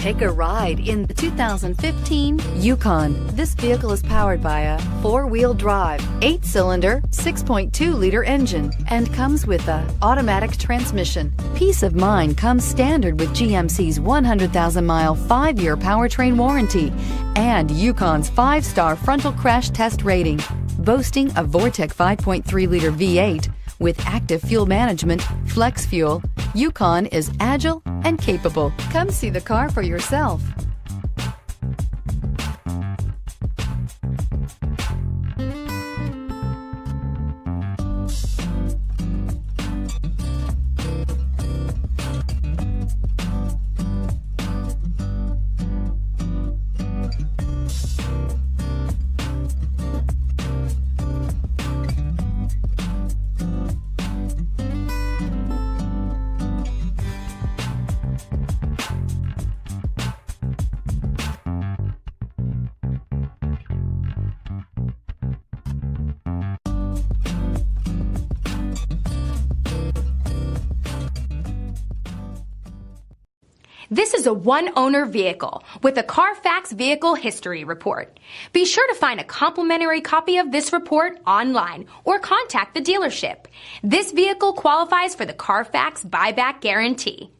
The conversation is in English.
Take a ride in the 2015 Yukon. This vehicle is powered by a four-wheel drive, 8-cylinder, 6.2-liter engine and comes with an automatic transmission. Peace of mind comes standard with GMC's 100,000-mile, 5-year powertrain warranty and Yukon's 5-star frontal crash test rating. Boasting a Vortec 5.3-liter V8 with active fuel management, flex fuel, Yukon is agile and capable. Come see the car for yourself. This is a one-owner vehicle with a Carfax Vehicle History Report. Be sure to find a complimentary copy of this report online or contact the dealership. This vehicle qualifies for the Carfax Buyback Guarantee.